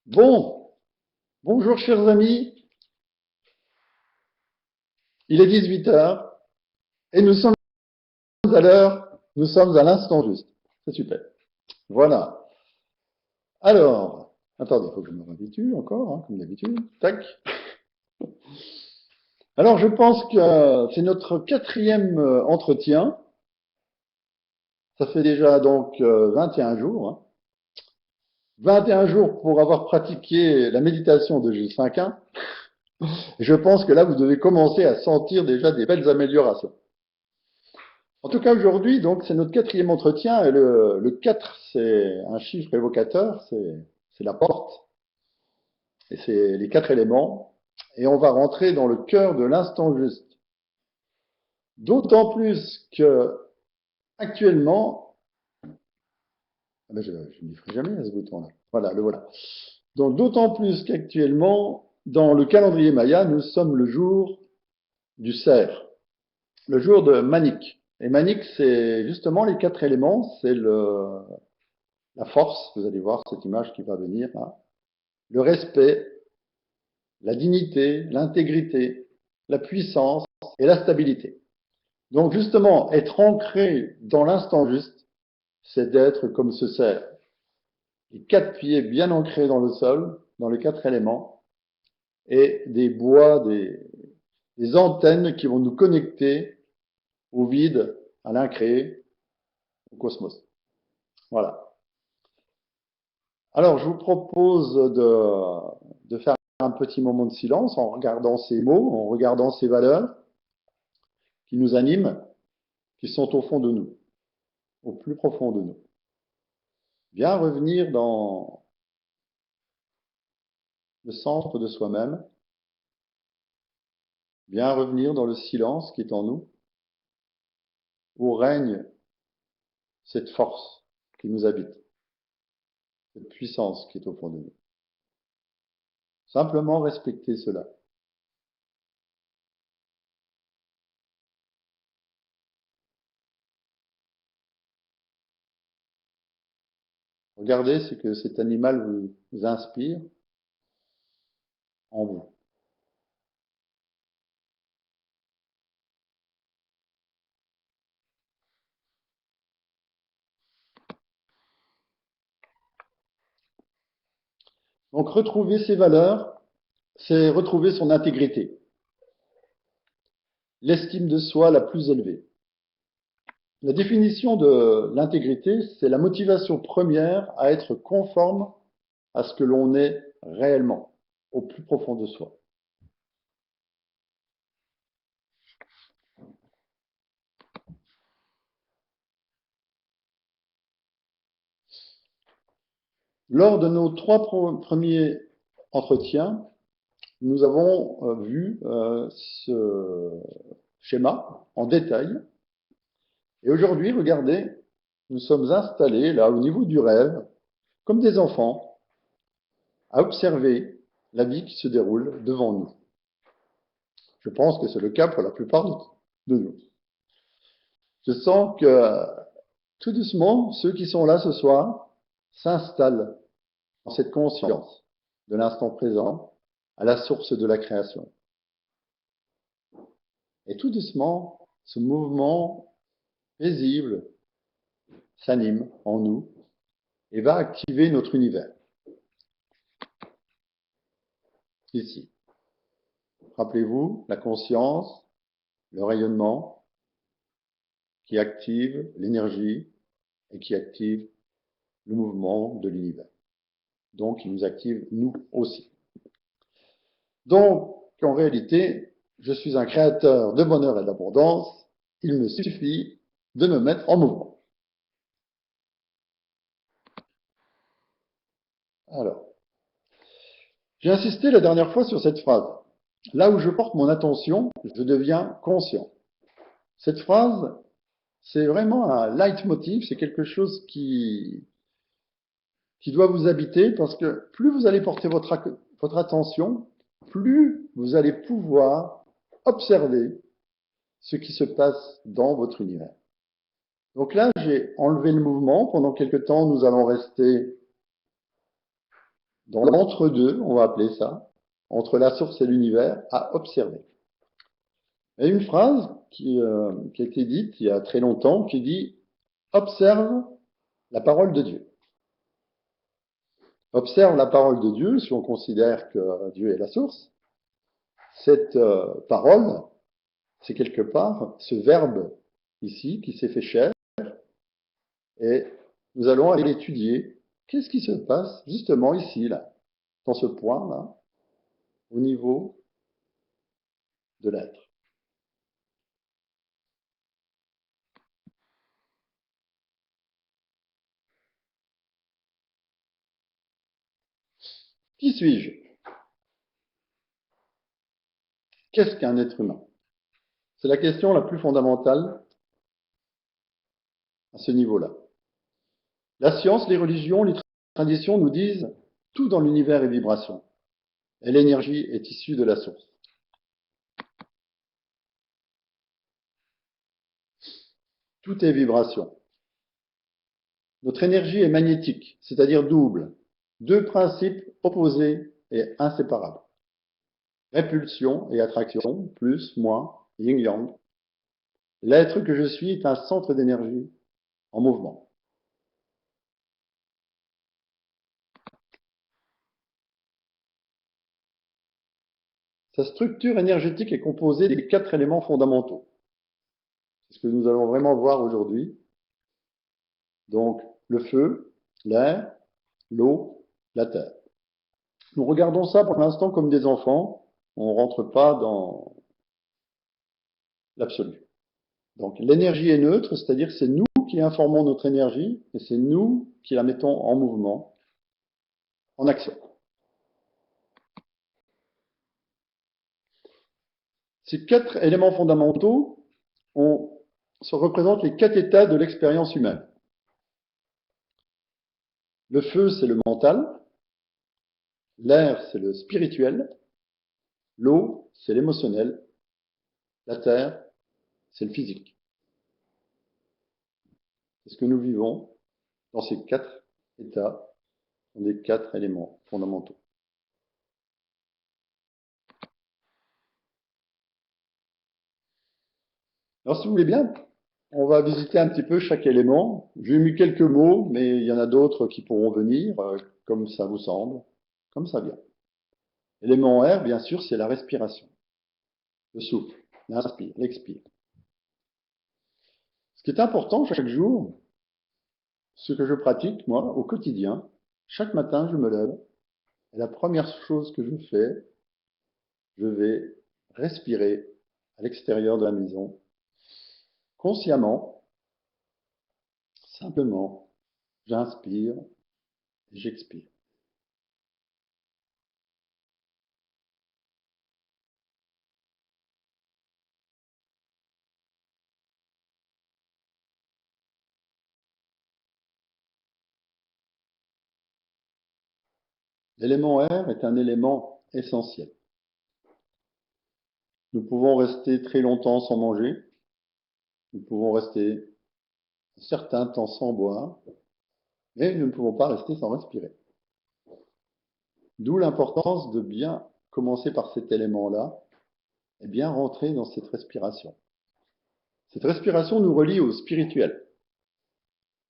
Bon, bonjour chers amis, il est 18 heures et nous sommes à l'heure, nous sommes à l'instant juste. C'est super. Voilà. Alors, attendez, il faut que je me réhabitue encore, hein, comme d'habitude. Tac. Alors, je pense que c'est notre quatrième entretien. Ça fait déjà donc 21 jours. Hein. 21 jours pour avoir pratiqué la méditation de G5.1. Je pense que là, vous devez commencer à sentir déjà des belles améliorations. En tout cas, aujourd'hui, donc, c'est notre quatrième entretien. Et le 4, c'est un chiffre évocateur, c'est la porte. Et c'est les quatre éléments. Et on va rentrer dans le cœur de l'instant juste. D'autant plus que, actuellement, ah ben, je n'y ferai jamais à ce bouton-là. Voilà, le voilà. Donc, d'autant plus qu'actuellement, dans le calendrier Maya, nous sommes le jour du cerf, le jour de Manik. Et Manik, c'est justement les quatre éléments, c'est la force, vous allez voir cette image qui va venir là, le respect, la dignité, l'intégrité, la puissance et la stabilité. Donc justement, être ancré dans l'instant juste, c'est d'être comme ce cerf. Les quatre pieds bien ancrés dans le sol, dans les quatre éléments, et des bois, des antennes qui vont nous connecter au vide, à l'incréé, au cosmos. Voilà. Alors, je vous propose de faire un petit moment de silence en regardant ces mots, en regardant ces valeurs qui nous animent, qui sont au fond de nous, au plus profond de nous. Bien revenir dans le centre de soi-même, bien revenir dans le silence qui est en nous, où règne cette force qui nous habite, cette puissance qui est au fond de nous. Simplement respecter cela. Regardez ce que cet animal vous inspire en vous. Donc retrouver ces valeurs, c'est retrouver son intégrité, l'estime de soi la plus élevée. La définition de l'intégrité, c'est la motivation première à être conforme à ce que l'on est réellement, au plus profond de soi. Lors de nos trois premiers entretiens, nous avons vu ce schéma en détail. Et aujourd'hui, regardez, nous sommes installés là au niveau du rêve, comme des enfants, à observer la vie qui se déroule devant nous. Je pense que c'est le cas pour la plupart de nous. Je sens que tout doucement, ceux qui sont là ce soir s'installent dans cette conscience de l'instant présent, à la source de la création. Et tout doucement, ce mouvement paisible s'anime en nous et va activer notre univers. Ici. Rappelez-vous, la conscience, le rayonnement qui active l'énergie et qui active le mouvement de l'univers. Donc, il nous active nous aussi. Donc, en réalité, je suis un créateur de bonheur et d'abondance. Il me suffit de me mettre en mouvement. Alors, j'ai insisté la dernière fois sur cette phrase. Là où je porte mon attention, je deviens conscient. Cette phrase, c'est vraiment un leitmotiv, c'est quelque chose qui doit vous habiter parce que plus vous allez porter votre attention, plus vous allez pouvoir observer ce qui se passe dans votre univers. Donc là, j'ai enlevé le mouvement. Pendant quelque temps, nous allons rester dans l'entre-deux, on va appeler ça, entre la source et l'univers, à observer. Il y a une phrase qui a été dite il y a très longtemps qui dit observe la parole de Dieu. Observe la parole de Dieu, si on considère que Dieu est la source. Cette parole, c'est quelque part ce verbe ici qui s'est fait chair, et nous allons aller étudier qu'est-ce qui se passe justement ici, là, dans ce point-là, au niveau de l'être. Qui suis-je? Qu'est-ce qu'un être humain? C'est la question la plus fondamentale à ce niveau-là. La science, les religions, les traditions nous disent tout dans l'univers est vibration. Et l'énergie est issue de la source. Tout est vibration. Notre énergie est magnétique, c'est-à-dire double. Deux principes opposés et inséparables. Répulsion et attraction, plus, moins, yin-yang. L'être que je suis est un centre d'énergie en mouvement. Sa structure énergétique est composée des 4 éléments fondamentaux. C'est ce que nous allons vraiment voir aujourd'hui. Donc, le feu, l'air, l'eau, la terre. Nous regardons ça pour l'instant comme des enfants. On ne rentre pas dans l'absolu. Donc, l'énergie est neutre, c'est-à-dire que c'est nous qui informons notre énergie et c'est nous qui la mettons en mouvement, en action. Ces 4 éléments fondamentaux se représentent les 4 états de l'expérience humaine. Le feu, c'est le mental. L'air, c'est le spirituel. L'eau, c'est l'émotionnel. La terre, c'est le physique. C'est ce que nous vivons dans ces 4 états, dans les 4 éléments fondamentaux. Alors, si vous voulez bien, on va visiter un petit peu chaque élément. J'ai mis quelques mots, mais il y en a d'autres qui pourront venir, comme ça vous semble, comme ça vient. L'élément air, bien sûr, c'est la respiration. Le souffle, l'inspire, l'expire. Ce qui est important chaque jour, ce que je pratique, moi, au quotidien, chaque matin, je me lève, et la première chose que je fais, je vais respirer à l'extérieur de la maison, consciemment, simplement, j'inspire et j'expire. L'élément air est un élément essentiel. Nous pouvons rester très longtemps sans manger, nous pouvons rester un certain temps sans boire, mais nous ne pouvons pas rester sans respirer. D'où l'importance de bien commencer par cet élément-là et bien rentrer dans cette respiration. Cette respiration nous relie au spirituel.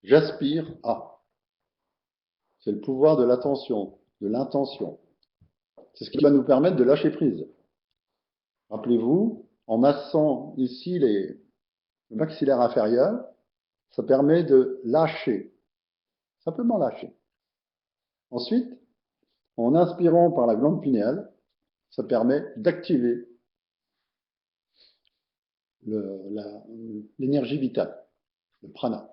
J'aspire à. C'est le pouvoir de l'attention, de l'intention. C'est ce qui va nous permettre de lâcher prise. Rappelez-vous, en massant ici le maxillaire inférieur, ça permet de lâcher, simplement lâcher. Ensuite, en inspirant par la glande pinéale, ça permet d'activer l'énergie vitale, le prana.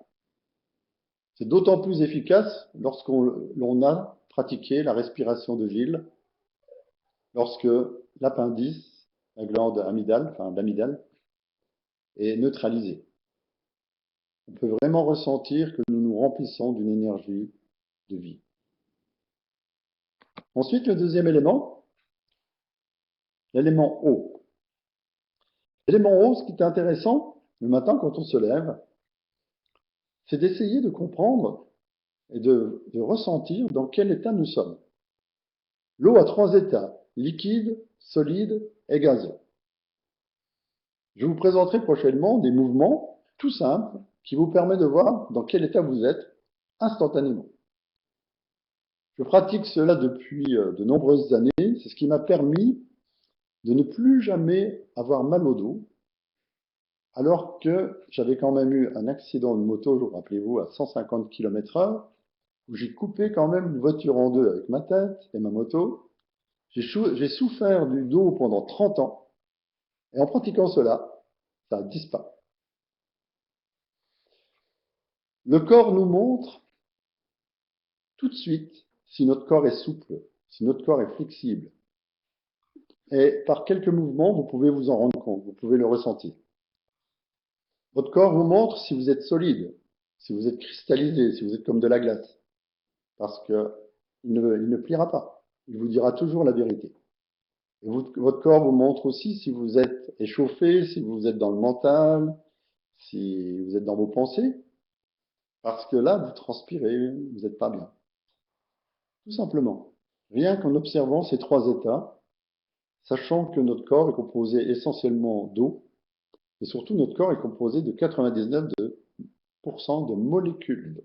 C'est d'autant plus efficace lorsqu'on a pratiqué la respiration de Gilles, lorsque l'appendice, la glande amygdale, enfin l'amygdale, est neutralisée. On peut vraiment ressentir que nous nous remplissons d'une énergie de vie. Ensuite, le deuxième élément, l'élément eau. L'élément eau, ce qui est intéressant, le matin quand on se lève, c'est d'essayer de comprendre et de ressentir dans quel état nous sommes. L'eau a trois états, liquide, solide et gazeux. Je vous présenterai prochainement des mouvements tout simples qui vous permettent de voir dans quel état vous êtes instantanément. Je pratique cela depuis de nombreuses années. C'est ce qui m'a permis de ne plus jamais avoir mal au dos, alors que j'avais quand même eu un accident de moto, rappelez-vous, à 150 km/h, où j'ai coupé quand même une voiture en deux avec ma tête et ma moto. J'ai souffert du dos pendant 30 ans, et en pratiquant cela, ça a disparu. Le corps nous montre tout de suite si notre corps est souple, si notre corps est flexible. Et par quelques mouvements, vous pouvez vous en rendre compte, vous pouvez le ressentir. Votre corps vous montre si vous êtes solide, si vous êtes cristallisé, si vous êtes comme de la glace. Parce qu'il ne pliera pas. Il vous dira toujours la vérité. Et votre corps vous montre aussi si vous êtes échauffé, si vous êtes dans le mental, si vous êtes dans vos pensées. Parce que là, vous transpirez, vous n'êtes pas bien. Tout simplement. Rien qu'en observant ces trois états, sachant que notre corps est composé essentiellement d'eau, et surtout notre corps est composé de 99% de molécules d'eau.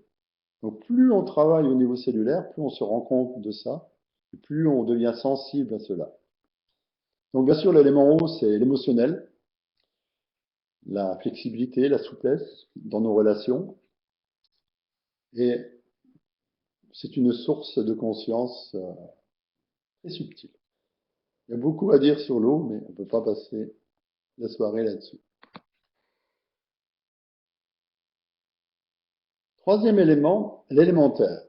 Donc plus on travaille au niveau cellulaire, plus on se rend compte de ça, et plus on devient sensible à cela. Donc bien sûr, l'élément eau, c'est l'émotionnel, la flexibilité, la souplesse dans nos relations, et c'est une source de conscience très subtile. Il y a beaucoup à dire sur l'eau, mais on ne peut pas passer la soirée là-dessus. Troisième élément, l'élémentaire.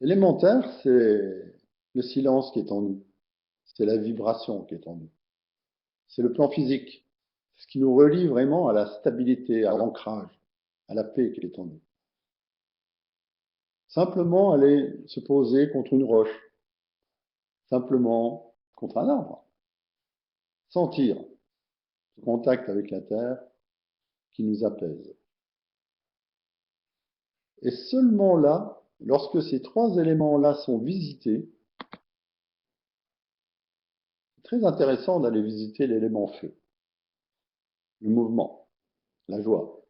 L'élémentaire, c'est le silence qui est en nous, c'est la vibration qui est en nous, c'est le plan physique, ce qui nous relie vraiment à la stabilité, à l'ancrage, à la paix qui est en nous. Simplement aller se poser contre une roche, simplement contre un arbre, sentir ce contact avec la terre qui nous apaise. Et seulement là, lorsque ces trois éléments-là sont visités, c'est très intéressant d'aller visiter l'élément feu, le mouvement, la joie.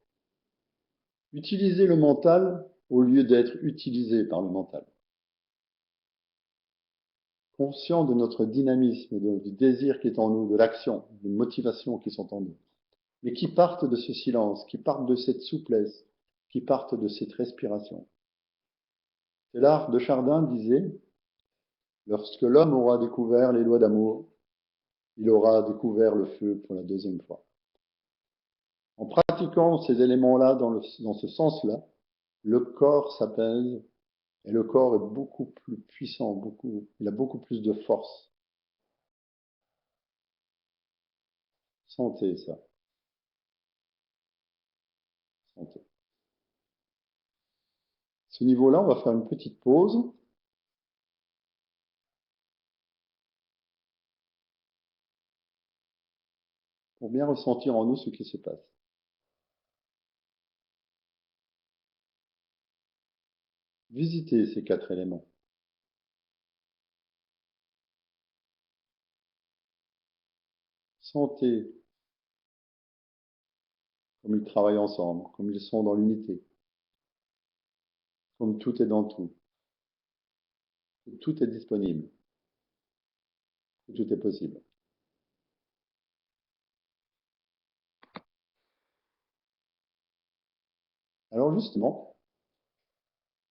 Utiliser le mental au lieu d'être utilisé par le mental. Conscient de notre dynamisme, du désir qui est en nous, de l'action, des motivations qui sont en nous, mais qui partent de ce silence, qui partent de cette souplesse, qui partent de cette respiration. Teilhard de Chardin disait, lorsque l'homme aura découvert les lois d'amour, il aura découvert le feu pour la deuxième fois. En pratiquant ces éléments-là dans ce sens-là, le corps s'apaise et le corps est beaucoup plus puissant, il a beaucoup plus de force. Sentez ça. Sentez. Ce niveau-là, on va faire une petite pause. Pour bien ressentir en nous ce qui se passe. Visitez ces quatre éléments. Sentez comme ils travaillent ensemble, comme ils sont dans l'unité, comme tout est dans tout, que tout est disponible, que tout est possible. Alors justement,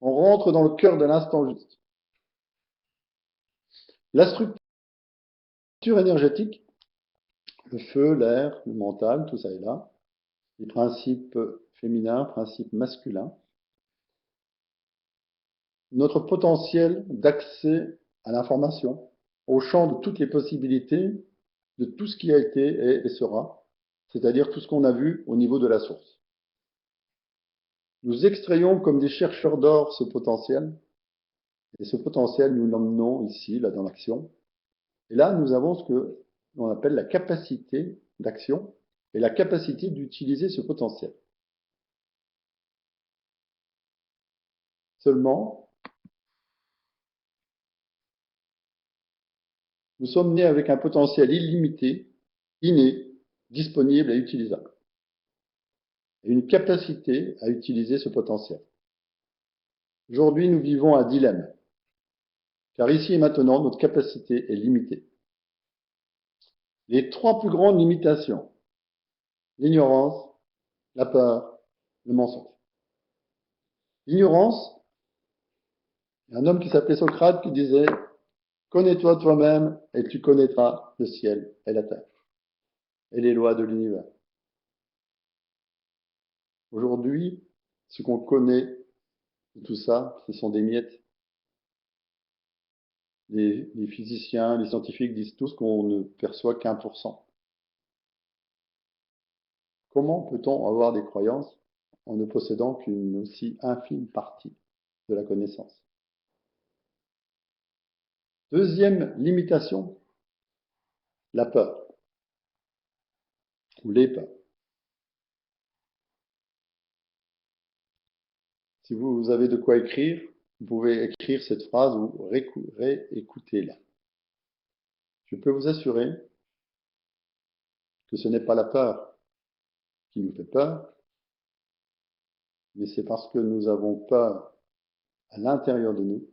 on rentre dans le cœur de l'instant juste. La structure énergétique, le feu, l'air, le mental, tout ça est là. Les principes féminins, principes masculins. Notre potentiel d'accès à l'information, au champ de toutes les possibilités, de tout ce qui a été, est et sera, c'est-à-dire tout ce qu'on a vu au niveau de la source. Nous extrayons comme des chercheurs d'or ce potentiel, et ce potentiel, nous l'emmenons ici, là, dans l'action. Et là, nous avons ce que l'on appelle la capacité d'action et la capacité d'utiliser ce potentiel. Seulement, Nous sommes nés avec un potentiel illimité, inné, disponible et utilisable. Et une capacité à utiliser ce potentiel. Aujourd'hui, nous vivons un dilemme. Car ici et maintenant, notre capacité est limitée. Les trois plus grandes limitations, l'ignorance, la peur, le mensonge. L'ignorance, il y a un homme qui s'appelait Socrate qui disait « Connais-toi toi-même et tu connaîtras le ciel et la terre et les lois de l'univers. » Aujourd'hui, ce qu'on connaît de tout ça, ce sont des miettes. Les physiciens, les scientifiques disent tous qu'on ne perçoit qu'1%. Comment peut-on avoir des croyances en ne possédant qu'une aussi infime partie de la connaissance? Deuxième limitation, la peur, ou les peurs. Si vous avez de quoi écrire, vous pouvez écrire cette phrase ou réécouter-la. Je peux vous assurer que ce n'est pas la peur qui nous fait peur, mais c'est parce que nous avons peur à l'intérieur de nous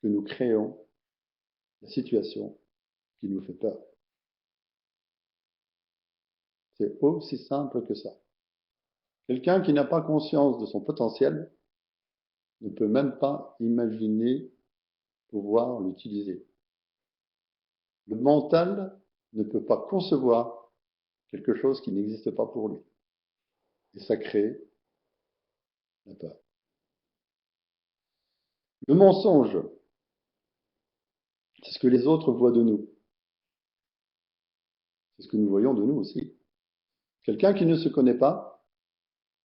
que nous créons la situation qui nous fait peur. C'est aussi simple que ça. Quelqu'un qui n'a pas conscience de son potentiel ne peut même pas imaginer pouvoir l'utiliser. Le mental ne peut pas concevoir quelque chose qui n'existe pas pour lui. Et ça crée la peur. Le mensonge, c'est ce que les autres voient de nous. C'est ce que nous voyons de nous aussi. Quelqu'un qui ne se connaît pas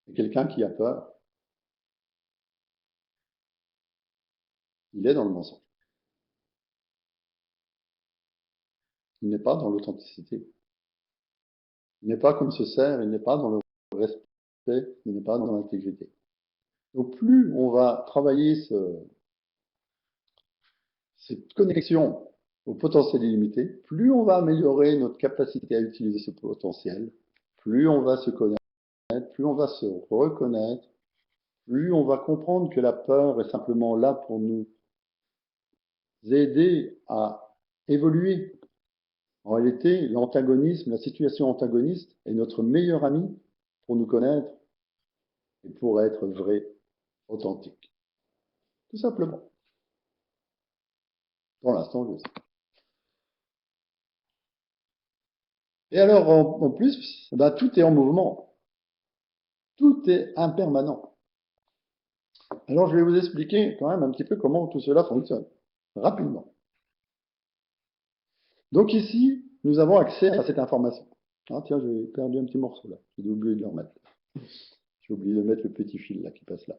et quelqu'un qui a peur, il est dans le mensonge. Il n'est pas dans l'authenticité. Il n'est pas comme ce cerf, il n'est pas dans le respect, il n'est pas dans l'intégrité. Donc plus on va travailler cette connexion au potentiel illimité, plus on va améliorer notre capacité à utiliser ce potentiel, plus on va se connaître, plus on va se reconnaître, plus on va comprendre que la peur est simplement là pour nous aider à évoluer. En réalité, l'antagonisme, la situation antagoniste est notre meilleur ami pour nous connaître et pour être vrai, authentique. Tout simplement. Pour l'instant, je sais. Et alors, en plus, ben, tout est en mouvement. Tout est impermanent. Alors, je vais vous expliquer quand même un petit peu comment tout cela fonctionne, rapidement. Donc ici, nous avons accès à cette information. Ah, tiens, j'ai perdu un petit morceau là. J'ai oublié de le remettre. J'ai oublié de mettre le petit fil là qui passe là.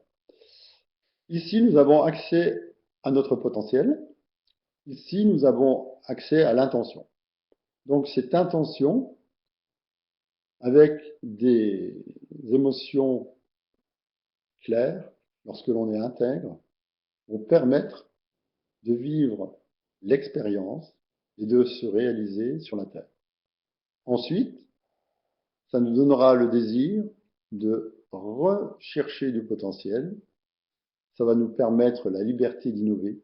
Ici, nous avons accès à notre potentiel. Ici, nous avons accès à l'intention. Donc, cette intention, avec des émotions claires, lorsque l'on est intègre, vont permettre de vivre l'expérience et de se réaliser sur la Terre. Ensuite, ça nous donnera le désir de rechercher du potentiel. Ça va nous permettre la liberté d'innover,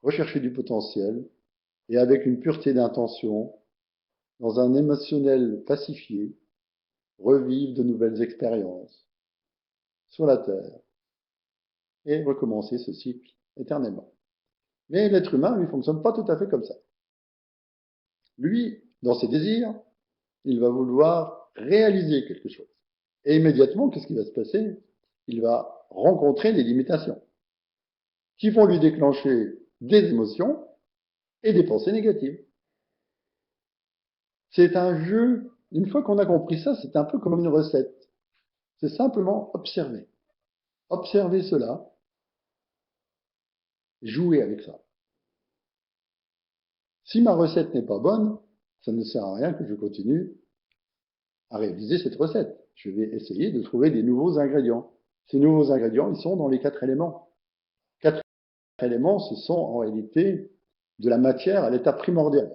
rechercher du potentiel, et avec une pureté d'intention, dans un émotionnel pacifié, revivre de nouvelles expériences sur la Terre et recommencer ce cycle éternellement. Mais l'être humain, lui, ne fonctionne pas tout à fait comme ça. Lui, dans ses désirs, il va vouloir réaliser quelque chose. Et immédiatement, qu'est-ce qui va se passer? Il va rencontrer des limitations qui vont lui déclencher des émotions et des pensées négatives. C'est un jeu, une fois qu'on a compris ça, c'est un peu comme une recette. C'est simplement observer. Observer cela, jouer avec ça. Si ma recette n'est pas bonne, ça ne sert à rien que je continue à réaliser cette recette. Je vais essayer de trouver des nouveaux ingrédients. Ces nouveaux ingrédients, ils sont dans les 4 éléments. 4 éléments, ce sont en réalité de la matière à l'état primordial.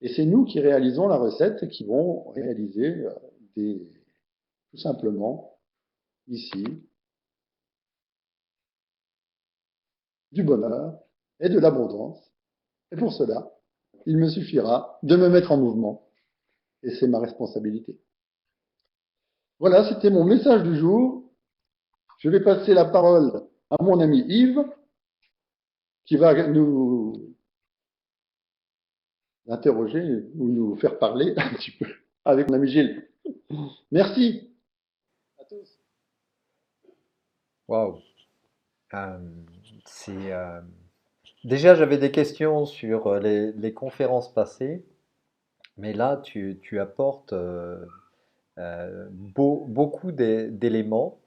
Et c'est nous qui réalisons la recette et qui vont réaliser des, tout simplement, ici, du bonheur et de l'abondance. Et pour cela, il me suffira de me mettre en mouvement. Et c'est ma responsabilité. Voilà, c'était mon message du jour. Je vais passer la parole à mon ami Yves, qui va nous interroger ou nous faire parler un petit peu avec mon ami Gilles. Merci à tous. Waouh. Euh, c'est déjà j'avais des questions sur les conférences passées, mais là tu apportes beaucoup d'éléments.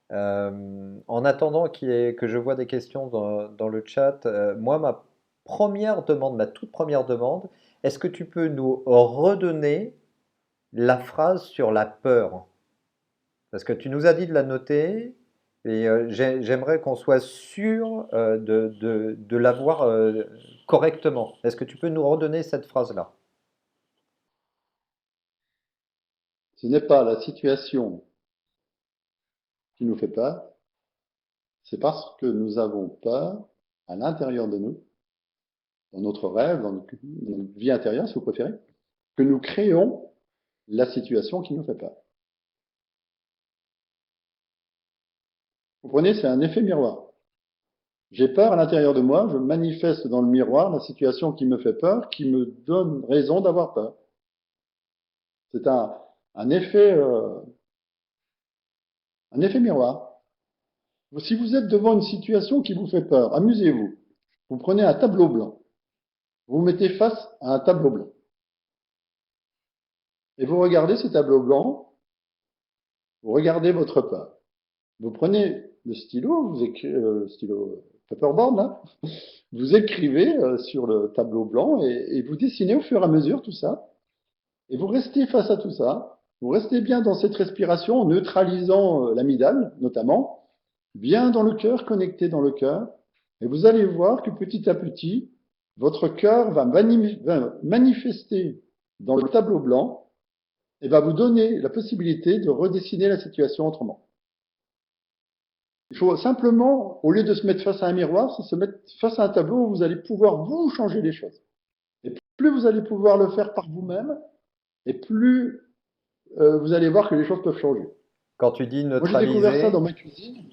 En attendant que je vois des questions dans le chat, moi ma toute première demande, est-ce que tu peux nous redonner la phrase sur la peur? Parce que tu nous as dit de la noter et j'aimerais qu'on soit sûr de l'avoir correctement. Est-ce que tu peux nous redonner cette phrase-là? Ce n'est pas la situation qui nous fait peur, c'est parce que nous avons peur à l'intérieur de nous, dans notre rêve, dans notre vie intérieure, si vous préférez, que nous créons la situation qui nous fait peur. Vous comprenez, c'est un effet miroir. J'ai peur à l'intérieur de moi, je manifeste dans le miroir la situation qui me fait peur, qui me donne raison d'avoir peur. C'est un effet, un effet miroir. Si vous êtes devant une situation qui vous fait peur, amusez-vous. Vous prenez un tableau blanc, vous vous mettez face à un tableau blanc, et vous regardez ce tableau blanc, vous regardez votre peur. Vous prenez le stylo, vous écrivez, le stylo paperboard, là, vous écrivez sur le tableau blanc et vous dessinez au fur et à mesure tout ça. Et vous restez face à tout ça. Vous restez bien dans cette respiration en neutralisant l'amygdale, notamment, bien dans le cœur, connecté dans le cœur. Et vous allez voir que petit à petit, votre cœur va manifester dans le tableau blanc et va vous donner la possibilité de redessiner la situation autrement. Il faut simplement, au lieu de se mettre face à un miroir, c'est se mettre face à un tableau où vous allez pouvoir vous changer les choses. Et plus vous allez pouvoir le faire par vous-même, et plus vous allez voir que les choses peuvent changer. Quand tu dis Moi, j'ai découvert ça dans neutraliser, ma cuisine.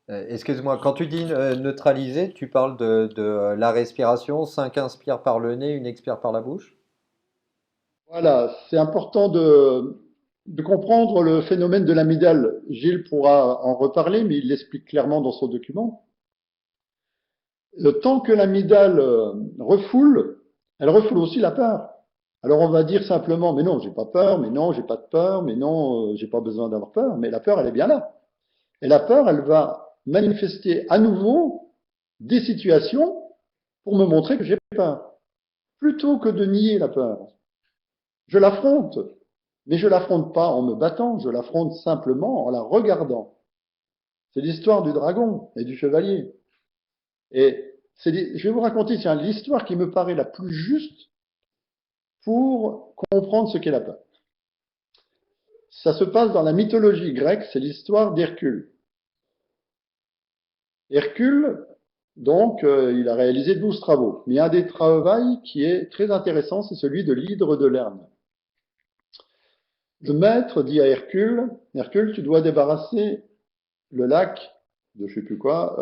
excuse-moi, quand tu dis neutraliser, tu parles de la respiration, 5 inspires par le nez, une expire par la bouche? Voilà, c'est important de comprendre le phénomène de l'amygdale. Gilles pourra en reparler, mais il l'explique clairement dans son document. Tant que l'amygdale refoule, elle refoule aussi la peur. Alors on va dire simplement, mais non, j'ai pas peur, mais non, j'ai pas de peur, mais non, j'ai pas besoin d'avoir peur. Mais la peur, elle est bien là. Et la peur, elle va manifester à nouveau des situations pour me montrer que j'ai peur. Plutôt que de nier la peur, je l'affronte. Mais je l'affronte pas en me battant, je l'affronte simplement en la regardant. C'est l'histoire du dragon et du chevalier. Et je vais vous raconter l'histoire qui me paraît la plus juste pour comprendre ce qu'est la peur. Ça se passe dans la mythologie grecque, c'est l'histoire d'Hercule. Hercule, donc, il a réalisé 12 travaux. Mais il y a un des travaux qui est très intéressant, c'est celui de l'hydre de Lerne. Le maître dit à Hercule, Hercule, tu dois débarrasser le lac de je sais plus quoi,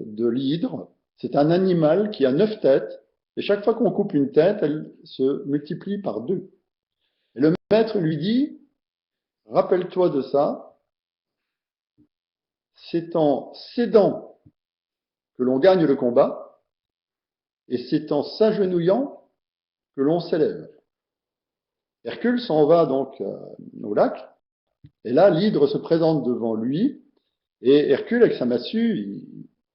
de l'hydre. C'est un animal qui a 9 têtes, et chaque fois qu'on coupe une tête, elle se multiplie par 2. Et le maître lui dit, rappelle-toi de ça, c'est en cédant que l'on gagne le combat, et c'est en s'agenouillant que l'on s'élève. Hercule s'en va donc au lac, et là l'hydre se présente devant lui, et Hercule, avec sa massue,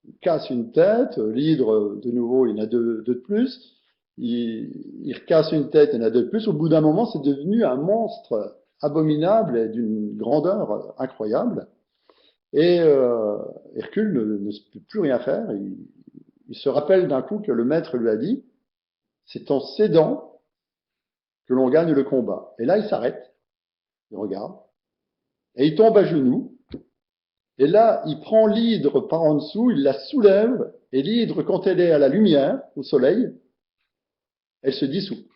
il casse une tête, l'hydre, de nouveau, il en a deux de plus, il casse une tête, il en a deux de plus, au bout d'un moment, c'est devenu un monstre abominable et d'une grandeur incroyable, et Hercule ne peut plus rien faire, Il se rappelle d'un coup que le maître lui a dit, c'est en cédant que l'on gagne le combat. Et là, il s'arrête, il regarde, et il tombe à genoux. Et là, il prend l'hydre par en dessous, il la soulève, et l'hydre, quand elle est à la lumière, au soleil, elle se dissout.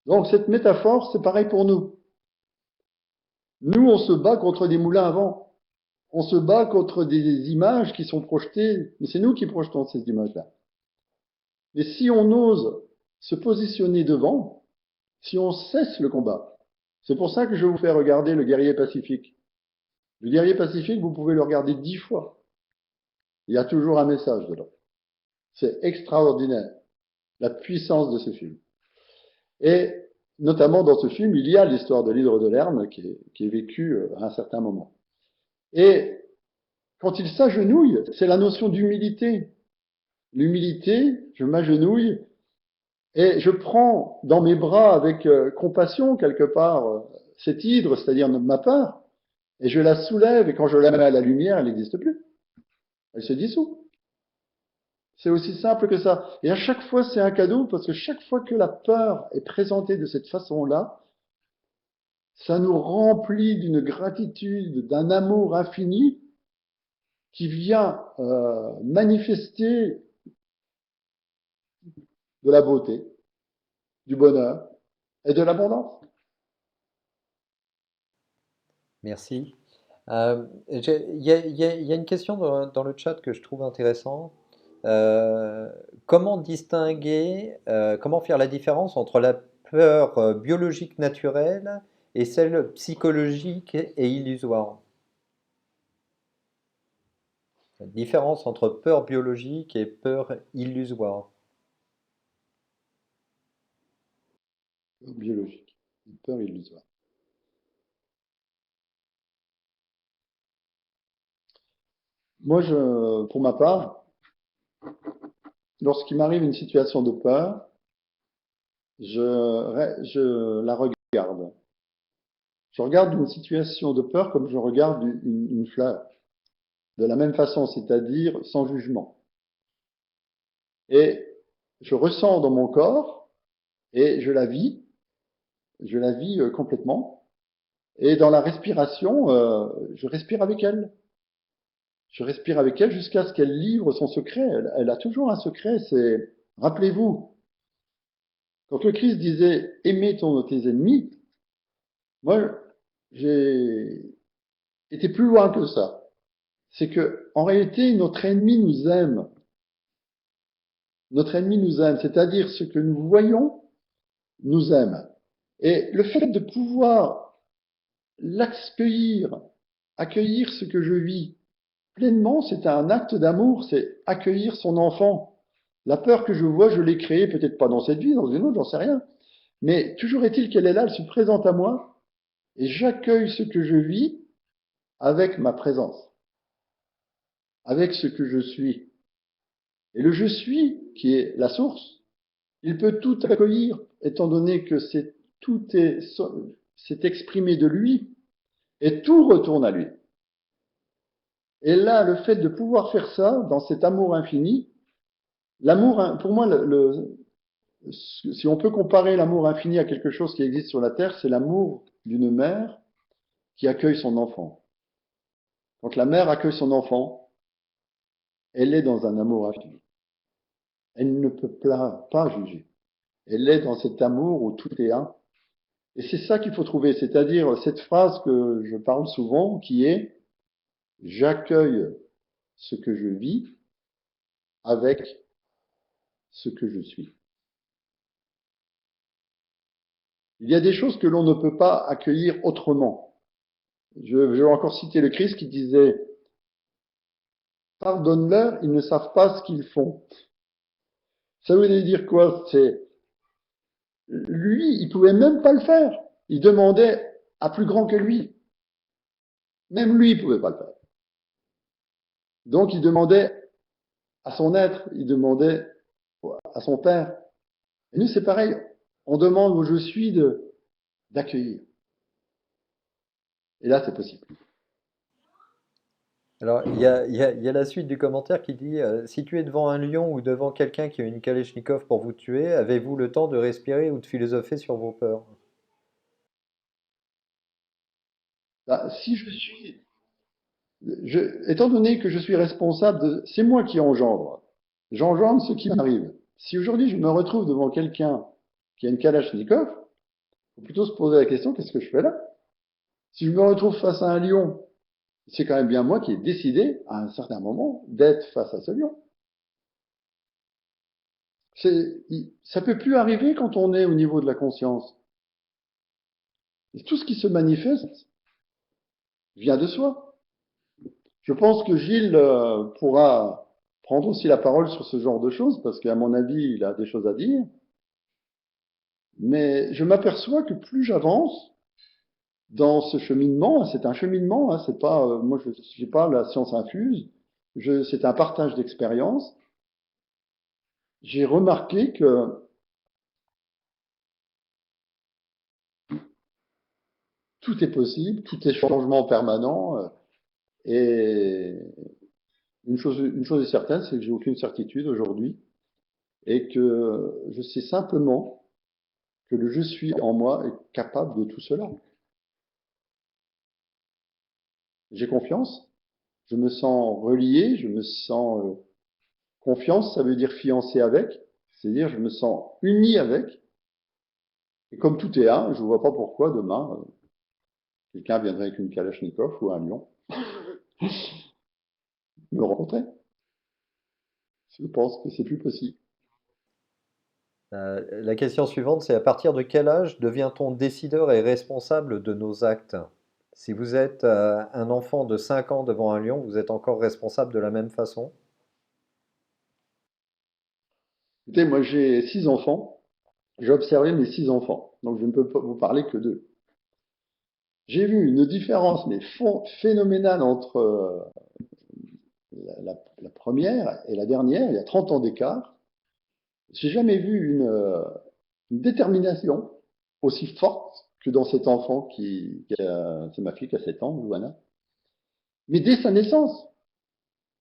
Donc cette métaphore, c'est pareil pour nous. Nous, on se bat contre des moulins à vent. On se bat contre des images qui sont projetées, mais c'est nous qui projetons ces images-là. Et si on ose se positionner devant, si on cesse le combat, c'est pour ça que je vous fais regarder le guerrier pacifique. Le guerrier pacifique, vous pouvez le regarder 10 fois. Il y a toujours un message dedans. C'est extraordinaire, la puissance de ce film. Et notamment dans ce film, il y a l'histoire de l'hydre de Lerne qui est vécue à un certain moment. Et quand il s'agenouille, c'est la notion d'humilité. L'humilité, je m'agenouille et je prends dans mes bras avec compassion quelque part cette hydre, c'est-à-dire ma peur, et je la soulève et quand je la mets à la lumière, elle n'existe plus. Elle se dissout. C'est aussi simple que ça. Et à chaque fois, c'est un cadeau parce que chaque fois que la peur est présentée de cette façon-là, ça nous remplit d'une gratitude, d'un amour infini qui vient manifester de la beauté, du bonheur et de l'abondance. Merci. Il y a une question dans le chat que je trouve intéressante. Comment distinguer, comment faire la différence entre la peur biologique naturelle et celle psychologique et illusoire? La différence entre peur biologique et peur illusoire. Biologique, une peur illusoire. Moi, pour ma part, lorsqu'il m'arrive une situation de peur, je la regarde. Je regarde une situation de peur comme je regarde une fleur, de la même façon, c'est-à-dire sans jugement. Et je ressens dans mon corps et je la vis complètement. Et dans la respiration, je respire avec elle. Je respire avec elle jusqu'à ce qu'elle livre son secret. Elle a toujours un secret, c'est, rappelez-vous, quand le Christ disait aimez tes ennemis, moi, j'ai été plus loin que ça. C'est que, en réalité, notre ennemi nous aime. Notre ennemi nous aime, c'est-à-dire ce que nous voyons nous aime. Et le fait de pouvoir l'accueillir, accueillir ce que je vis pleinement, c'est un acte d'amour, c'est accueillir son enfant. La peur que je vois, je l'ai créée, peut-être pas dans cette vie, dans une autre, j'en sais rien. Mais toujours est-il qu'elle est là, elle se présente à moi, et j'accueille ce que je vis avec ma présence, avec ce que je suis. Et le je suis, qui est la source, il peut tout accueillir, étant donné que c'est exprimé de lui, et tout retourne à lui. Et là, le fait de pouvoir faire ça, dans cet amour infini, l'amour, pour moi, si on peut comparer l'amour infini à quelque chose qui existe sur la terre, c'est l'amour d'une mère qui accueille son enfant. Quand la mère accueille son enfant, elle est dans un amour infini. Elle ne peut pas juger. Elle est dans cet amour où tout est un. Et c'est ça qu'il faut trouver, c'est-à-dire cette phrase que je parle souvent qui est j'accueille ce que je vis avec ce que je suis. Il y a des choses que l'on ne peut pas accueillir autrement. Je vais encore citer le Christ qui disait pardonne-leur, ils ne savent pas ce qu'ils font. Ça veut dire quoi? C'est lui, il pouvait même pas le faire. Il demandait à plus grand que lui. Même lui, il pouvait pas le faire. Donc il demandait à son être, il demandait à son père. Et nous, c'est pareil. On demande où je suis d'accueillir. Et là, c'est possible. Alors, il y a la suite du commentaire qui dit si tu es devant un lion ou devant quelqu'un qui a une Kalachnikov pour vous tuer, avez-vous le temps de respirer ou de philosopher sur vos peurs? Bah, si je suis, étant donné que je suis responsable c'est moi qui j'engendre ce qui m'arrive. Si aujourd'hui je me retrouve devant quelqu'un qui a une Kalachnikov, il faut plutôt se poser la question, qu'est-ce que je fais là? Si je me retrouve face à un lion, c'est quand même bien moi qui ai décidé, à un certain moment, d'être face à ce lion. Ça peut plus arriver quand on est au niveau de la conscience. Et tout ce qui se manifeste vient de soi. Je pense que Gilles pourra prendre aussi la parole sur ce genre de choses, parce qu'à mon avis, il a des choses à dire. Mais je m'aperçois que plus j'avance dans ce cheminement, c'est un cheminement, hein, c'est pas, moi je n'ai pas la science infuse, c'est un partage d'expérience. J'ai remarqué que tout est possible, tout est changement permanent, et une chose est certaine, c'est que j'ai aucune certitude aujourd'hui, et que je sais simplement que le je suis en moi est capable de tout cela. J'ai confiance, je me sens relié, je me sens confiance, ça veut dire fiancé avec, c'est-à-dire je me sens uni avec, et comme tout est un, je ne vois pas pourquoi demain quelqu'un viendrait avec une Kalachnikov ou un lion me rencontrer. Je pense que c'est plus possible. La question suivante, c'est à partir de quel âge devient-on décideur et responsable de nos actes? Si vous êtes un enfant de 5 ans devant un lion, vous êtes encore responsable de la même façon? Écoutez, moi j'ai 6 enfants, j'ai observé mes 6 enfants, donc je ne peux pas vous parler que d'eux. J'ai vu une différence mais phénoménale entre la première et la dernière, il y a 30 ans d'écart. J'ai jamais vu une détermination aussi forte que dans cet enfant c'est ma fille qui a 7 ans, Louana. Mais dès sa naissance,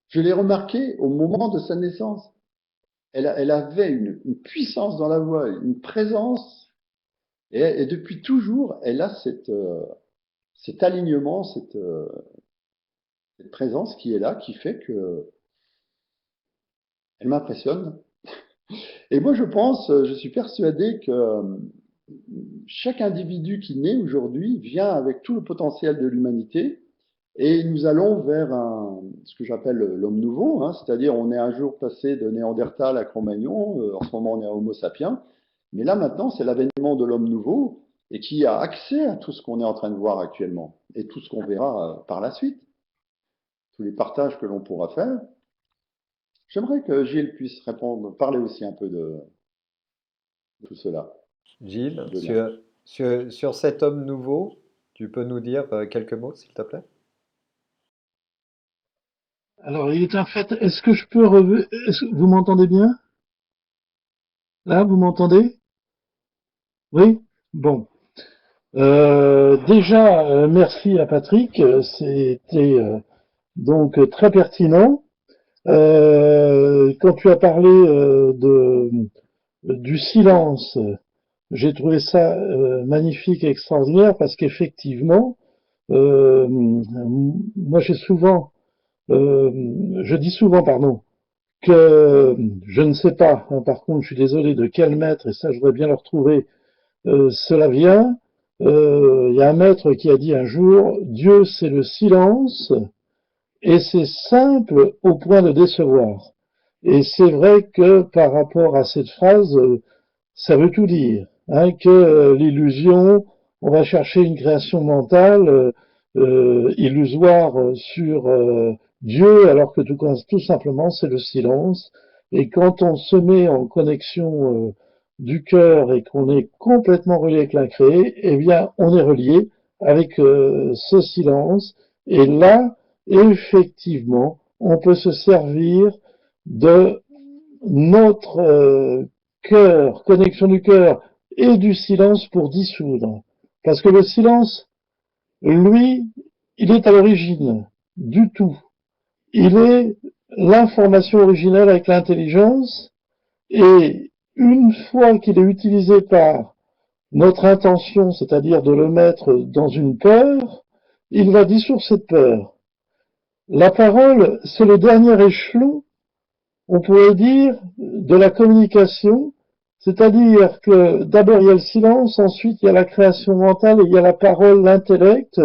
je l'ai remarqué au moment de sa naissance. Elle avait une puissance dans la voix, une présence, et depuis toujours, elle a cet alignement, cette présence qui est là, qui fait que elle m'impressionne. Et moi, je pense, je suis persuadé que chaque individu qui naît aujourd'hui vient avec tout le potentiel de l'humanité. Et nous allons vers ce que j'appelle l'homme nouveau, hein, c'est-à-dire on est un jour passé de Néandertal à Cro-Magnon, en ce moment on est à Homo sapiens, mais là maintenant c'est l'avènement de l'homme nouveau et qui a accès à tout ce qu'on est en train de voir actuellement et tout ce qu'on verra par la suite, tous les partages que l'on pourra faire. J'aimerais que Gilles puisse répondre, parler aussi un peu de tout cela, Gilles, si tu veux bien. sur cet homme nouveau, tu peux nous dire quelques mots, s'il te plaît? Alors, il est un fait. Est-ce que vous m'entendez bien? Là, vous m'entendez? Oui? Bon. Déjà, merci à Patrick. C'était donc très pertinent. Quand tu as parlé du silence, j'ai trouvé ça magnifique et extraordinaire parce qu'effectivement, moi je dis souvent, pardon, que je ne sais pas, hein, par contre je suis désolé de quel maître, et ça je voudrais bien le retrouver, cela vient. Il y a un maître qui a dit un jour, Dieu c'est le silence, et c'est simple au point de décevoir. Et c'est vrai que par rapport à cette phrase, ça veut tout dire, hein, que l'illusion, on va chercher une création mentale illusoire sur Dieu, alors que tout simplement c'est le silence. Et quand on se met en connexion du cœur et qu'on est complètement relié avec l'incréé, eh bien on est relié avec ce silence. Et là, effectivement, on peut se servir de notre cœur, connexion du cœur et du silence pour dissoudre. Parce que le silence, lui, il est à l'origine du tout. il est l'information originelle avec l'intelligence, et une fois qu'il est utilisé par notre intention, c'est-à-dire de le mettre dans une peur, il va dissoudre cette peur. La parole, c'est le dernier échelon, on pourrait dire, de la communication, c'est-à-dire que d'abord il y a le silence, ensuite il y a la création mentale et il y a la parole, l'intellect.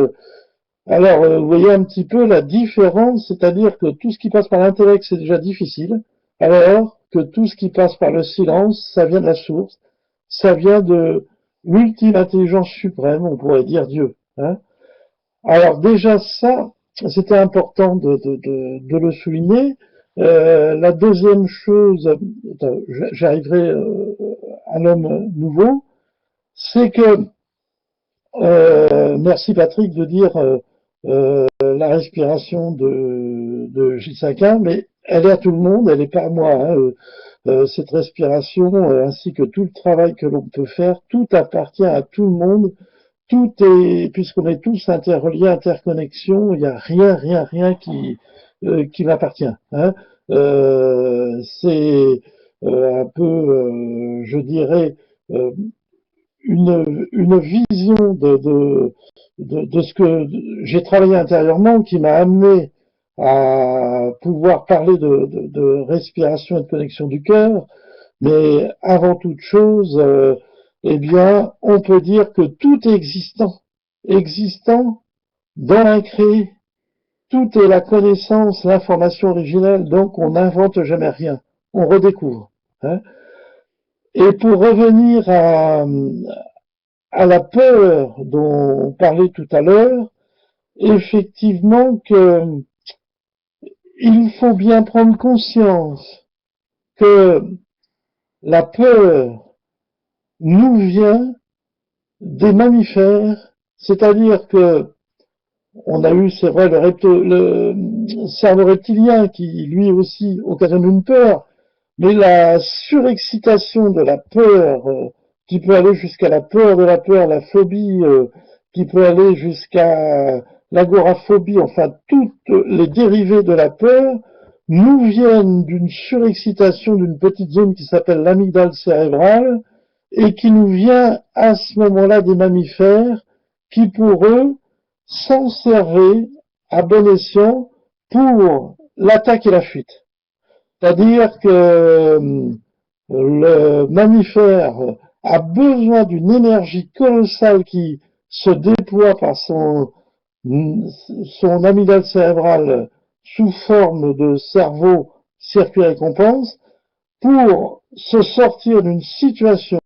Alors, vous voyez un petit peu la différence, c'est-à-dire que tout ce qui passe par l'intellect, c'est déjà difficile, alors que tout ce qui passe par le silence, ça vient de la source, ça vient de l'ultime intelligence suprême, on pourrait dire Dieu. Hein. Alors déjà ça, c'était important de le souligner. La deuxième chose, j'arriverai à l'homme nouveau, c'est que, merci Patrick de dire la respiration de J5.1, mais elle est à tout le monde, elle n'est pas à moi. Hein, cette respiration, ainsi que tout le travail que l'on peut faire, tout appartient à tout le monde. Tout est, puisqu'on est tous interreliés, interconnexion, il n'y a rien qui m'appartient. Hein. C'est un peu, je dirais, euh, une vision de ce que j'ai travaillé intérieurement qui m'a amené à pouvoir parler de respiration et de connexion du cœur. Mais avant toute chose, eh bien, on peut dire que tout est existant dans l'incréé. Tout est la connaissance, l'information originelle, donc on n'invente jamais rien, on redécouvre. Hein. Et pour revenir à la peur dont on parlait tout à l'heure, effectivement que il faut bien prendre conscience que la peur nous vient des mammifères, c'est-à-dire que on a eu, c'est vrai, le cerveau reptilien qui lui aussi occasionne une peur, mais la surexcitation de la peur, qui peut aller jusqu'à la peur de la peur, la phobie, qui peut aller jusqu'à l'agoraphobie, enfin toutes les dérivés de la peur, nous viennent d'une surexcitation d'une petite zone qui s'appelle l'amygdale cérébrale, et qui nous vient à ce moment-là des mammifères qui, pour eux, s'en servaient à bon escient pour l'attaque et la fuite. C'est-à-dire que le mammifère a besoin d'une énergie colossale qui se déploie par son amygdale cérébrale sous forme de cerveau circuit récompense pour se sortir d'une situation